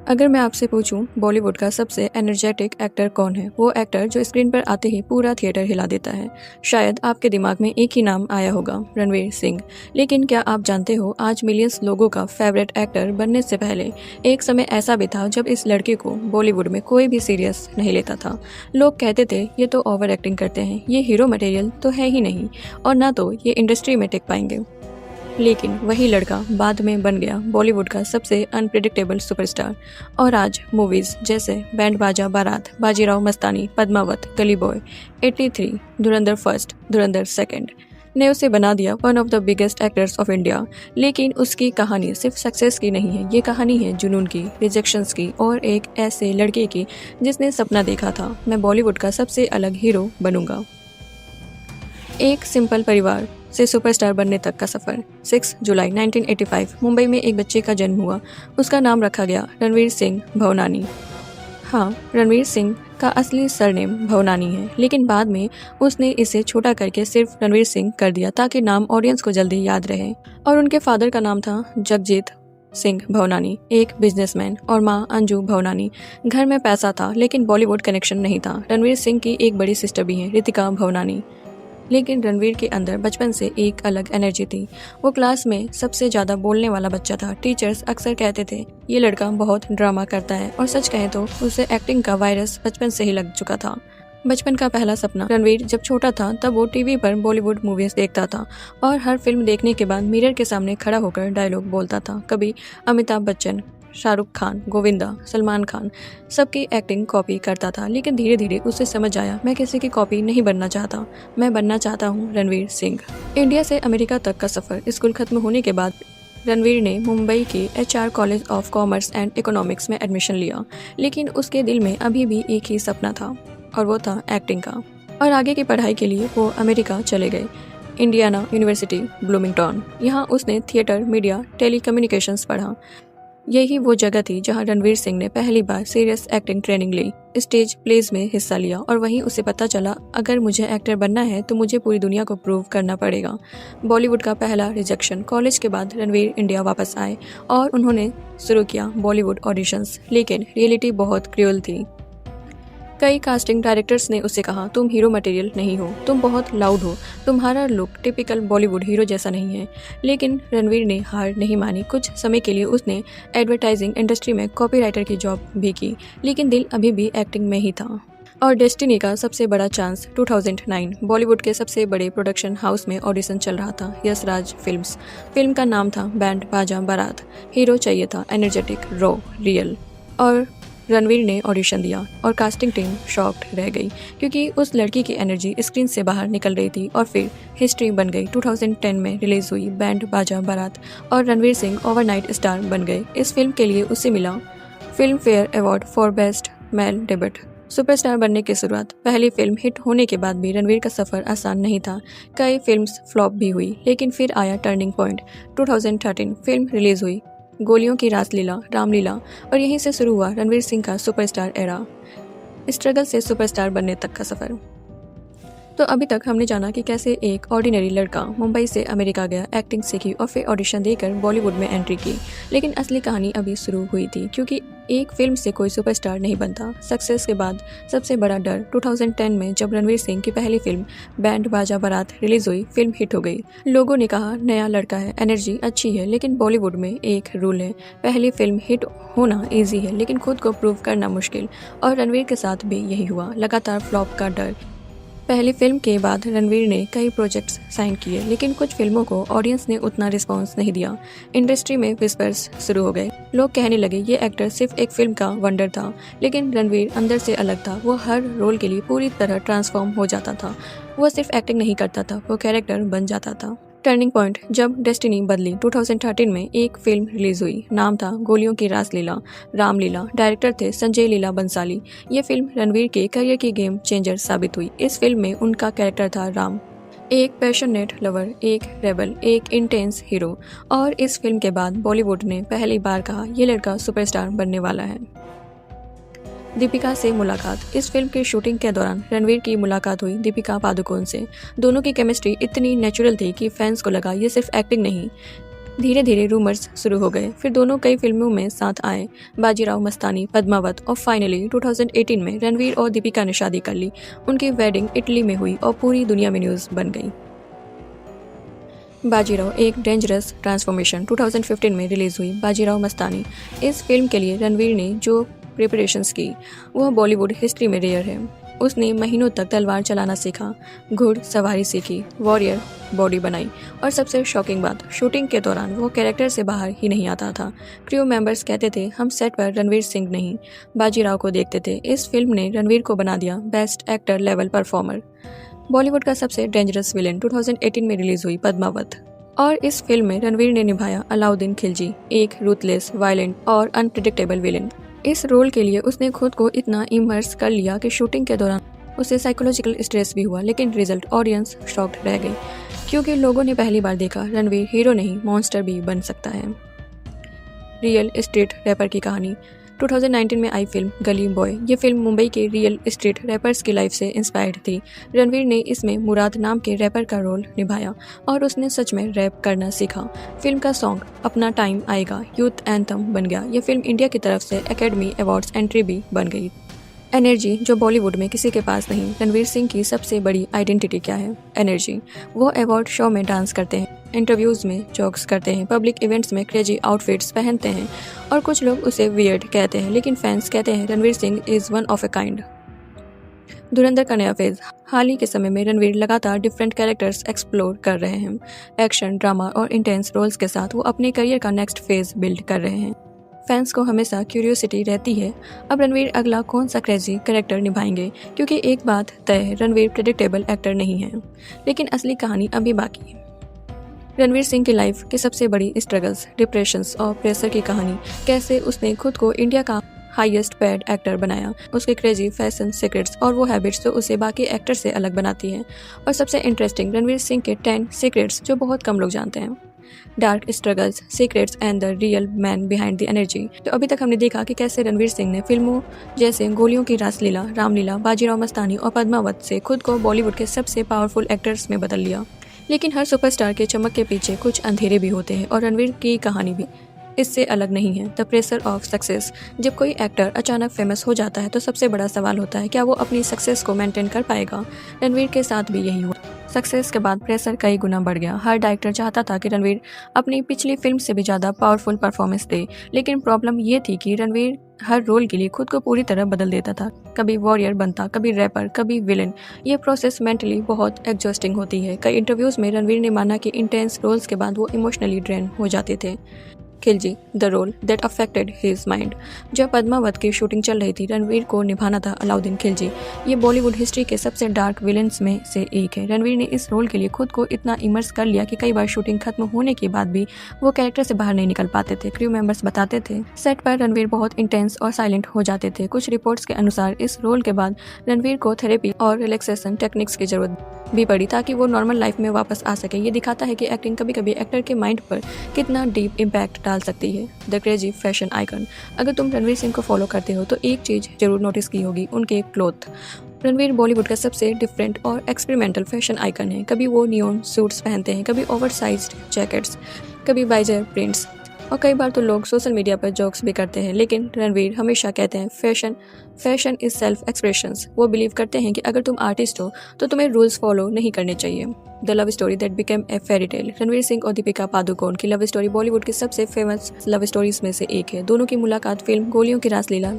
अगर मैं आपसे पूछूं बॉलीवुड का सबसे एनर्जेटिक एक्टर कौन है, वो एक्टर जो स्क्रीन पर आते ही पूरा थिएटर हिला देता है, शायद आपके दिमाग में एक ही नाम आया होगा, रणवीर सिंह। लेकिन क्या आप जानते हो, आज मिलियंस लोगों का फेवरेट एक्टर बनने से पहले एक समय ऐसा भी था जब इस लड़के को बॉलीवुड में कोई भी सीरियस नहीं लेता था। लोग कहते थे ये तो ओवर एक्टिंग करते हैं, ये हीरो मटेरियल तो है ही नहीं, और ना तो ये इंडस्ट्री में टिक पाएंगे। लेकिन वही लड़का बाद में बन गया बॉलीवुड का सबसे अनप्रिडिक्टेबल सुपरस्टार, और आज मूवीज जैसे बैंड बाजा बारात, बाजीराव मस्तानी, पद्मावत, गली बॉय, 83, धुरंधर फर्स्ट, धुरंधर सेकंड ने उसे बना दिया one of the biggest actors of India. लेकिन उसकी कहानी सिर्फ सक्सेस की नहीं है, ये कहानी है जुनून की, रिजेक्शंस की, और एक ऐसे लड़के की जिसने सपना देखा था, मैं बॉलीवुड का सबसे अलग हीरो बनूंगा। एक सिंपल परिवार से सुपरस्टार बनने तक का सफर। 6 जुलाई 1985 मुंबई में एक बच्चे का जन्म हुआ। उसका नाम रखा गया रणवीर सिंह भवनानी। हाँ, रणवीर सिंह का असली सरनेम भवनानी है, लेकिन बाद में उसने इसे छोटा करके सिर्फ रणवीर सिंह कर दिया ताकि नाम ऑडियंस को जल्दी याद रहे। और उनके फादर का नाम था जगजीत सिंह भवनानी, एक बिजनेसमैन, और माँ अंजू भवनानी। घर में पैसा था लेकिन बॉलीवुड कनेक्शन नहीं था। रणवीर सिंह की एक बड़ी सिस्टर भी है, रितिका भवनानी। लेकिन रणवीर के अंदर बचपन से एक अलग एनर्जी थी। वो क्लास में सबसे ज्यादा बोलने वाला बच्चा था। टीचर्स अक्सर कहते थे ये लड़का बहुत ड्रामा करता है, और सच कहें तो उसे एक्टिंग का वायरस बचपन से ही लग चुका था। बचपन का पहला सपना। रणवीर जब छोटा था तब वो टीवी पर बॉलीवुड मूवीज देखता था, और हर फिल्म देखने के बाद मिरर के सामने खड़ा होकर डायलॉग बोलता था। कभी अमिताभ बच्चन, शाहरुख खान, गोविंदा, सलमान खान, सबकी एक्टिंग कॉपी करता था। लेकिन धीरे धीरे उसे समझ आया, मैं किसी की कॉपी नहीं बनना चाहता, मैं बनना चाहता हूँ रणवीर सिंह। इंडिया से अमेरिका तक का सफर। स्कूल खत्म होने के बाद रणवीर ने मुंबई के HR college of commerce and economics में एडमिशन लिया। लेकिन उसके दिल में अभी भी एक ही सपना था, और वो था एक्टिंग का। और आगे की पढ़ाई के लिए वो अमेरिका चले गए, इंडियाना यूनिवर्सिटी ब्लूमिंगटन। यहाँ उसने थिएटर, मीडिया, टेलीकम्युनिकेशंस पढ़ा। यही वो जगह थी जहां रणवीर सिंह ने पहली बार सीरियस एक्टिंग ट्रेनिंग ली, स्टेज प्लेज में हिस्सा लिया, और वहीं उसे पता चला अगर मुझे एक्टर बनना है तो मुझे पूरी दुनिया को प्रूव करना पड़ेगा। बॉलीवुड का पहला रिजेक्शन। कॉलेज के बाद रणवीर इंडिया वापस आए और उन्होंने शुरू किया बॉलीवुड ऑडिशंस। लेकिन रियलिटी बहुत क्रूअल थी। कई कास्टिंग डायरेक्टर्स ने उसे कहा तुम हीरो मटेरियल नहीं हो, तुम बहुत लाउड हो, तुम्हारा लुक टिपिकल बॉलीवुड हीरो जैसा नहीं है। लेकिन रणवीर ने हार नहीं मानी। कुछ समय के लिए उसने एडवर्टाइजिंग इंडस्ट्री में कॉपीराइटर की जॉब भी की, लेकिन दिल अभी भी एक्टिंग में ही था। और डेस्टिनी का सबसे बड़ा चांस। 2009 बॉलीवुड के सबसे बड़े प्रोडक्शन हाउस में ऑडिशन चल रहा था, यश राज फिल्म्स। फिल्म का नाम था बैंड बाजा बारात। हीरो चाहिए था एनर्जेटिक, रॉ, रियल, और रणवीर ने ऑडिशन दिया और कास्टिंग टीम शॉक्ड रह गई, क्योंकि उस लड़की की एनर्जी स्क्रीन से बाहर निकल रही थी। और फिर हिस्ट्री बन गई। 2010 में रिलीज हुई बैंड बाजा बारात, और रणवीर सिंह ओवरनाइट स्टार बन गए। इस फिल्म के लिए उसे मिला film fair award for best male debut. Superstar बनने की शुरुआत। पहली फिल्म हिट होने के बाद भी रणवीर का सफर आसान नहीं था। कई फिल्म्स फ्लॉप भी हुई, लेकिन फिर आया टर्निंग पॉइंट। 2013 फिल्म रिलीज हुई गोलियों की रासलीला, रामलीला, और यहीं से शुरू हुआ रणवीर सिंह का सुपरस्टार एरा। स्ट्रगल से सुपरस्टार बनने तक का सफर। तो अभी तक हमने जाना कि कैसे एक ऑर्डिनरी लड़का मुंबई से अमेरिका गया, एक्टिंग सीखी, और फिर ऑडिशन देकर बॉलीवुड में एंट्री की। लेकिन असली कहानी अभी शुरू हुई थी, क्योंकि एक फिल्म से कोई सुपरस्टार नहीं बनता। सक्सेस के बाद सबसे बड़ा डर। 2010 में जब रणवीर सिंह की पहली फिल्म बैंड बाजा बारात रिलीज हुई, फिल्म हिट हो गई। लोगों ने कहा नया लड़का है, एनर्जी अच्छी है। लेकिन बॉलीवुड में एक रूल है, पहली फिल्म हिट होना ईजी है, लेकिन खुद को प्रूव करना मुश्किल। और रणवीर के साथ भी यही हुआ, लगातार फ्लॉप का डर। पहली फिल्म के बाद रणवीर ने कई प्रोजेक्ट्स साइन किए, लेकिन कुछ फिल्मों को ऑडियंस ने उतना रिस्पांस नहीं दिया। इंडस्ट्री में विस्पर्स शुरू हो गए। लोग कहने लगे ये एक्टर सिर्फ एक फिल्म का वंडर था। लेकिन रणवीर अंदर से अलग था। वो हर रोल के लिए पूरी तरह ट्रांसफॉर्म हो जाता था। वो सिर्फ एक्टिंग नहीं करता था, वो कैरेक्टर बन जाता था। Turning point. जब डेस्टिनी बदली। 2013 में एक फिल्म रिलीज हुई, नाम था गोलियों की रासलीला, रामलीला। डायरेक्टर थे संजय लीला बंसाली। ये फिल्म रणवीर के करियर की गेम चेंजर साबित हुई। इस फिल्म में उनका कैरेक्टर था राम, एक पैशनेट लवर, एक रेबल, एक इंटेंस हीरो। और इस फिल्म के बाद बॉलीवुड ने पहली बार कहा ये लड़का सुपरस्टार बनने वाला है। दीपिका से मुलाकात। इस फिल्म की शूटिंग के दौरान रणवीर की मुलाकात हुई दीपिका पादुकोण से। दोनों की केमिस्ट्री इतनी नेचुरल थी कि फैंस को लगा ये सिर्फ एक्टिंग नहीं, धीरे धीरे रूमर्स शुरू हो गए, फिर दोनों कई फिल्मों में साथ आए, बाजीराव मस्तानी, पद्मावत, और फाइनली 2018 में रणवीर और दीपिका ने शादी कर ली। उनकी वेडिंग इटली में हुई और पूरी दुनिया में न्यूज़ बन गई। बाजीराव एक डेंजरस ट्रांसफॉर्मेशन 2015 में रिलीज हुई। बाजीराव मस्तानी, इस फिल्म के लिए रणवीर ने जो प्रिपरेशंस की वह बॉलीवुड हिस्ट्री में रेयर है। उसने महीनों तक तलवार चलाना सीखा, घुड़सवारी सीखी, वॉरियर बॉडी बनाई, और सबसे शॉकिंग बात, शूटिंग के दौरान वो कैरेक्टर से बाहर ही नहीं आता था। क्रू मेंबर्स कहते थे हम सेट पर रणवीर सिंह नहीं, बाजीराव को देखते थे। इस फिल्म ने रणवीर को बना दिया best actor level performer. Bollywood का सबसे डेंजरस विलेन 2018 में रिलीज हुई पद्मावत, और इस फिल्म में रणवीर ने निभाया अलाउद्दीन खिलजी, एक रूथलेस, वायलेंट और अनप्रिडिक्टेबल विलेन। इस रोल के लिए उसने खुद को इतना इमर्स कर लिया कि शूटिंग के दौरान उसे साइकोलॉजिकल स्ट्रेस भी हुआ, लेकिन रिजल्ट ऑडियंस शॉक्ड रह गई, क्योंकि लोगों ने पहली बार देखा रणवीर हीरो नहीं मॉन्स्टर भी बन सकता है। रियल स्ट्रीट रैपर की कहानी 2019 में आई फिल्म गली बॉय। ये फिल्म मुंबई के रियल स्ट्रीट रैपर्स की लाइफ से इंस्पायर्ड थी। रणवीर ने इसमें मुराद नाम के रैपर का रोल निभाया और उसने सच में रैप करना सीखा। फिल्म का सॉन्ग अपना टाइम आएगा यूथ एंथम बन गया। ये फिल्म इंडिया की तरफ से एकेडमी अवार्ड्स एंट्री भी बन गई। एनर्जी जो बॉलीवुड में किसी के पास नहीं। रणवीर सिंह की सबसे बड़ी आइडेंटिटी क्या है? एनर्जी। वो अवार्ड शो में डांस करते हैं, इंटरव्यूज़ में जोक्स करते हैं, पब्लिक इवेंट्स में क्रेजी आउटफिट्स पहनते हैं, और कुछ लोग उसे वियर्ड कहते हैं, लेकिन फैंस कहते हैं Ranveer Singh is one of a kind. धुरंधर का नया फेज। हाल ही के समय में रणवीर लगातार डिफरेंट कैरेक्टर्स एक्सप्लोर कर रहे हैं। एक्शन, ड्रामा और इंटेंस रोल्स के साथ वो अपने करियर का नेक्स्ट फेज बिल्ड कर रहे हैं। फैंस को हमेशा क्यूरियोसिटी रहती है अब रणवीर अगला कौन सा क्रेजी कैरेक्टर निभाएंगे, क्योंकि एक बात तय है, रणवीर प्रेडिक्टेबल एक्टर नहीं है, लेकिन असली कहानी अभी बाकी है। रणवीर सिंह की लाइफ की सबसे बड़ी स्ट्रगल्स, डिप्रेशंस और प्रेशर की कहानी, कैसे उसने खुद को इंडिया का हाईएस्ट पेड एक्टर बनाया, उसके क्रेजी फैशन सीक्रेट्स और वो हैबिट्स जो उसे बाकी एक्टर से अलग बनाती हैं, और सबसे इंटरेस्टिंग रणवीर सिंह के 10 सीक्रेट्स जो बहुत कम लोग जानते हैं। Dark struggles, secrets and the real man behind the energy. तो अभी तक हमने देखा कि कैसे रणवीर सिंह ने फिल्मों जैसे गोलियों की रासलीला, रामलीला, बाजीराव मस्तानी और पद्मावत से खुद को बॉलीवुड के सबसे पावरफुल एक्टर्स में बदल लिया। लेकिन हर सुपरस्टार के चमक के पीछे कुछ अंधेरे भी होते हैं, और रणवीर की कहानी भी इससे अलग नहीं है। The pressure of success. जब कोई एक्टर अचानक फेमस हो जाता है तो सबसे बड़ा सवाल होता है क्या वो अपनी सक्सेस को मेंटेन कर पाएगा। रणवीर के साथ भी यही हुआ। सक्सेस के बाद प्रेशर कई गुना बढ़ गया। हर डायरेक्टर चाहता था कि रणवीर अपनी पिछली फिल्म से भी ज़्यादा पावरफुल परफॉर्मेंस दे, लेकिन प्रॉब्लम ये थी कि रणवीर हर रोल के लिए खुद को पूरी तरह बदल देता था। कभी वॉरियर बनता, कभी रैपर, कभी विलेन। ये प्रोसेस मेंटली बहुत एग्जॉस्टिंग होती है। कई इंटरव्यूज़ में रणवीर ने माना कि इंटेंस रोल्स के बाद वो इमोशनली ड्रेन हो जाते थे। Khilji, the role that affected his mind. जब पद्मावत की शूटिंग चल रही थी, रणवीर को निभाना था अलाउद्दीन खिलजी। ये बॉलीवुड हिस्ट्री के सबसे डार्क विलेंस में से एक है। रणवीर ने इस रोल के लिए खुद को इतना इमर्स कर लिया कि कई बार शूटिंग खत्म होने के बाद भी वो कैरेक्टर से बाहर नहीं निकल पाते थे। क्रू मेंबर्स बताते थे सेट पर रणवीर बहुत इंटेंस और साइलेंट हो जाते थे। कुछ रिपोर्ट्स के अनुसार इस रोल के बाद रणवीर को थेरेपी और रिलैक्सेशन टेक्निक्स की जरूरत भी पड़ी ताकि वो नॉर्मल लाइफ में वापस आ सके। ये दिखाता है कि एक्टिंग कभी कभी एक्टर के माइंड पर कितना डीप इम्पैक्ट डाल सकती है। The crazy fashion icon. अगर तुम रणवीर सिंह को फॉलो करते हो तो एक चीज़ जरूर नोटिस की होगी, उनके क्लोथ। रणवीर बॉलीवुड का सबसे डिफरेंट और एक्सपेरिमेंटल फैशन आइकन है। कभी वो नियॉन सूट्स पहनते हैं, कभी ओवरसाइज्ड जैकेट्स, कभी वाइजर प्रिंट्स, और कई बार तो लोग सोशल मीडिया पर जोक्स भी करते हैं। लेकिन रणवीर हमेशा कहते हैं फैशन इज सेल्फ एक्सप्रेशंस। वो बिलीव करते हैं कि अगर तुम आर्टिस्ट हो तो तुम्हें रूल्स फॉलो नहीं करने चाहिए। The love story that became a fairy tale. Ranveer Singh और दीपिका पादुकोण की लव स्टोरी बॉलीवुड की सबसे फेमस लव स्टोरीज में से एक है। दोनों की मुलाकात फिल्म गोलियों की रासलीला,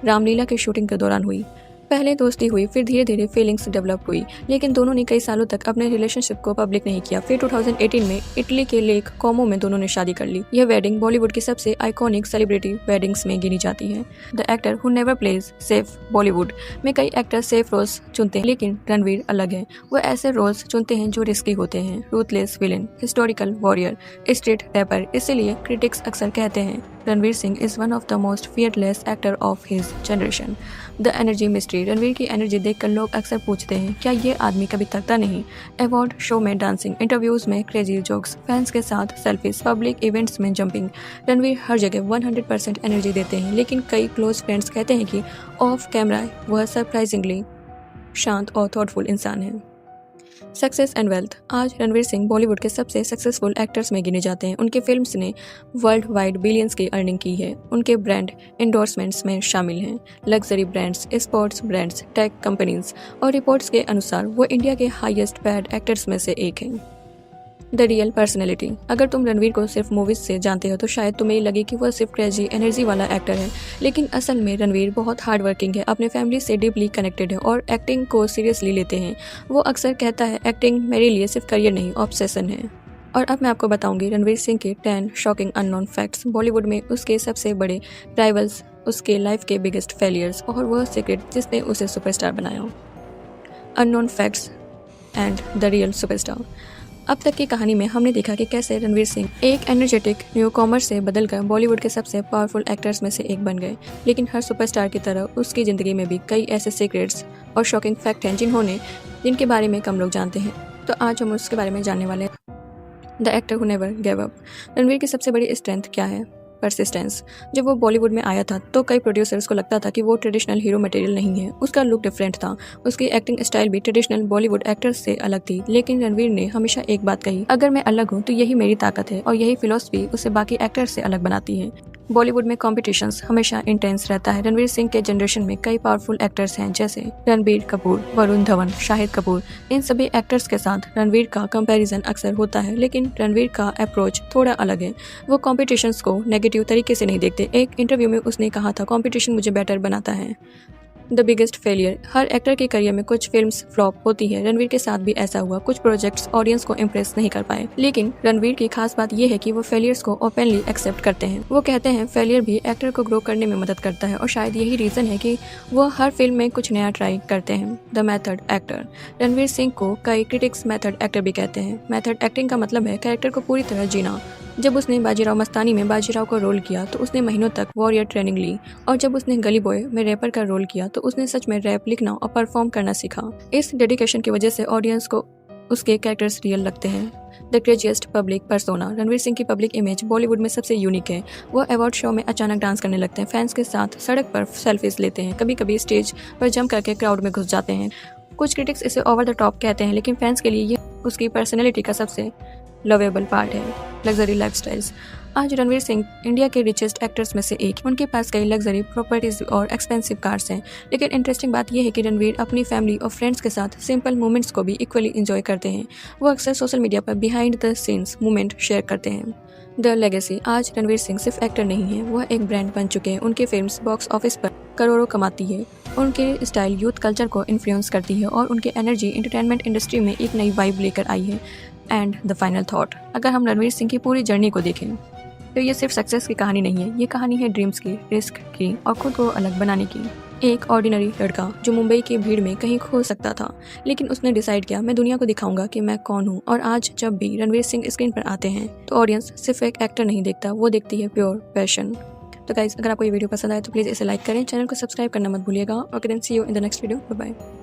रामलीला की शूटिंग के दौरान हुई। पहले दोस्ती हुई, फिर धीरे धीरे फीलिंग्स डेवलप हुई, लेकिन दोनों ने कई सालों तक अपने रिलेशनशिप को पब्लिक नहीं किया। फिर 2018 में इटली के लेक कोमो में दोनों ने शादी कर ली। यह वेडिंग बॉलीवुड की सबसे आइकॉनिक सेलिब्रिटी वेडिंग्स में गिनी जाती है। The actor who never plays safe. Bollywood में कई एक्टर सेफ रोल्स चुनते हैं, लेकिन रणवीर अलग है। वो ऐसे रोल्स चुनते हैं जो रिस्की होते हैं। Ruthless villain, historical warrior, street rapper. इसीलिए क्रिटिक्स अक्सर कहते हैं Ranveer Singh is one of the most fearless actor of his generation. The energy mystery. Ranveer की एनर्जी देखकर लोग अक्सर पूछते हैं क्या ये आदमी कभी थकता नहीं। अवार्ड शो में डांसिंग, इंटरव्यूज में क्रेजी जोक्स, फैंस के साथ सेल्फीज, पब्लिक इवेंट्स में जंपिंग। रणवीर हर जगह 100% एनर्जी देते हैं, लेकिन कई क्लोज फ्रेंड्स कहते हैं कि ऑफ कैमरा वह सरप्राइजिंगली शांत और थॉटफुल इंसान है। Success and wealth. आज रणवीर सिंह बॉलीवुड के सबसे सक्सेसफुल एक्टर्स में गिने जाते हैं। उनके फिल्म्स ने वर्ल्ड वाइड बिलियंस की अर्निंग की है। उनके ब्रांड एंडोर्समेंट्स में शामिल हैं luxury brands, sports brands, tech companies और रिपोर्ट्स के अनुसार वो इंडिया के हाईएस्ट पेड एक्टर्स में से एक हैं। The real personality. अगर तुम रणवीर को सिर्फ मूवीज से जानते हो तो शायद तुम्हें लगे कि वह सिर्फ क्रेजी एनर्जी वाला एक्टर है, लेकिन असल में रणवीर बहुत हार्ड वर्किंग है, अपने फैमिली से डीपली कनेक्टेड है और एक्टिंग को सीरियसली लेते हैं। वो अक्सर कहता है एक्टिंग मेरे लिए सिर्फ करियर नहीं, ऑब्सेशन है। और अब मैं आपको बताऊंगी रणवीर सिंह के 10 शॉकिंग अननोन फैक्ट्स, बॉलीवुड में उसके सबसे बड़े राइवल्स, उसके लाइफ के बिगेस्ट फेलियर्स और वह सीक्रेट जिसने उसे सुपरस्टार बनाया। Unknown facts and the real superstar. अब तक की कहानी में हमने देखा कि कैसे रणवीर सिंह एक एनर्जेटिक न्यू कॉमर से बदलकर बॉलीवुड के सबसे पावरफुल एक्टर्स में से एक बन गए। लेकिन हर सुपरस्टार की तरह उसकी ज़िंदगी में भी कई ऐसे सीक्रेट्स और शॉकिंग फैक्ट हैं जिनके बारे में कम लोग जानते हैं। तो आज हम उसके बारे में जानने वाले हैं। The actor who never give up. Ranveer की सबसे बड़ी स्ट्रेंथ क्या है? परसिस्टेंस। जब वो बॉलीवुड में आया था तो कई प्रोड्यूसर्स को लगता था कि वो ट्रेडिशनल हीरो मटेरियल नहीं है। उसका लुक डिफरेंट था, उसकी एक्टिंग स्टाइल भी ट्रेडिशनल बॉलीवुड एक्टर्स से अलग थी। लेकिन रणवीर ने हमेशा एक बात कही, अगर मैं अलग हूँ तो यही मेरी ताकत है और यही फिलॉसफी उसे बाकी एक्टर्स से अलग बनाती है। बॉलीवुड में कॉम्पिटिशन्स हमेशा इंटेंस रहता है। रणवीर सिंह के जनरेशन में कई पावरफुल एक्टर्स हैं जैसे रणबीर कपूर, वरुण धवन, शाहिद कपूर। इन सभी एक्टर्स के साथ रणवीर का कंपैरिजन अक्सर होता है, लेकिन रणवीर का अप्रोच थोड़ा अलग है। वो कॉम्पिटिशन्स को नेगेटिव तरीके से नहीं देखते। एक इंटरव्यू में उसने कहा था, कॉम्पिटिशन मुझे बेटर बनाता है। The biggest failure. Her actor के करियर में कुछ फिल्म्स फ्लॉप होती है। रणवीर के साथ भी ऐसा हुआ। कुछ प्रोजेक्ट्स ऑडियंस को इम्प्रेस नहीं कर पाए, लेकिन रणवीर की खास बात यह है कि वो फेलियर्स को ओपनली एक्सेप्ट करते हैं। वो कहते हैं फेलियर भी एक्टर को ग्रो करने में मदद करता है और शायद यही रीजन है कि वो हर फिल्म में कुछ नया ट्राई करते हैं। The method actor. Ranveer Singh को कई क्रिटिक्स मेथड एक्टर भी कहते हैं। मेथड एक्टिंग का मतलब है कैरेक्टर को पूरी तरह जीना। जब उसने बाजीराव मस्तानी में बाजीराव का रोल किया तो उसने महीनों तक वॉरियर ट्रेनिंग ली, और जब उसने गली बॉय में रैपर का रोल किया तो उसने सच में रैप लिखना और परफॉर्म करना सीखा। इस डेडिकेशन की वजह से ऑडियंस को उसके कैरेक्टर्स रियल लगते हैं। The craziest public persona. Ranveer Singh की पब्लिक इमेज बॉलीवुड में सबसे यूनिक है। वो अवार्ड शो में अचानक डांस करने लगते हैं, फैंस के साथ सड़क पर सेल्फीज लेते हैं, कभी कभी स्टेज पर जंप करके क्राउड में घुस जाते हैं। कुछ क्रिटिक्स इसे ओवर द टॉप कहते हैं, लेकिन फैंस के लिए ये उसकी पर्सनैलिटी का सबसे लवेबल पार्ट है। Luxury lifestyles. आज रणवीर सिंह इंडिया के रिचेस्ट एक्टर्स में से एक। उनके पास कई लग्जरी प्रॉपर्टीज और एक्सपेंसिव कार्स हैं, लेकिन इंटरेस्टिंग बात यह है कि रणवीर अपनी फैमिली और फ्रेंड्स के साथ सिंपल मोमेंट्स को भी इक्वली एंजॉय करते हैं। वो अक्सर सोशल मीडिया पर behind the scenes moment share करते हैं। The legacy. आज रणवीर सिंह सिर्फ एक्टर नहीं है, वह एक ब्रांड बन चुके हैं। उनके फिल्म्स बॉक्स ऑफिस पर करोड़ों कमाती है। उनके स्टाइल यूथ कल्चर को इन्फ्लुएंस करती है और उनकी एनर्जी एंटरटेनमेंट इंडस्ट्री में एक नई वाइब लेकर आई है। And the final thought. अगर हम रणवीर सिंह की पूरी जर्नी को देखें तो ये सिर्फ सक्सेस की कहानी नहीं है, ये कहानी है ड्रीम्स की, रिस्क की और खुद को अलग बनाने की। एक ऑर्डिनरी लड़का जो मुंबई की भीड़ में कहीं खो सकता था, लेकिन उसने डिसाइड किया मैं दुनिया को दिखाऊंगा कि मैं कौन हूँ। और आज जब भी रणवीर सिंह स्क्रीन पर आते हैं तो ऑडियंस सिर्फ एक एक्टर नहीं देखता, वो देखती है प्योर पैशन। तो गाइस, अगर आपको ये वीडियो पसंद आए तो प्लीज़ इसे लाइक करें, चैनल को सब्सक्राइब करना मत भूलिएगा। Okay then, see you in the next video. Bye bye.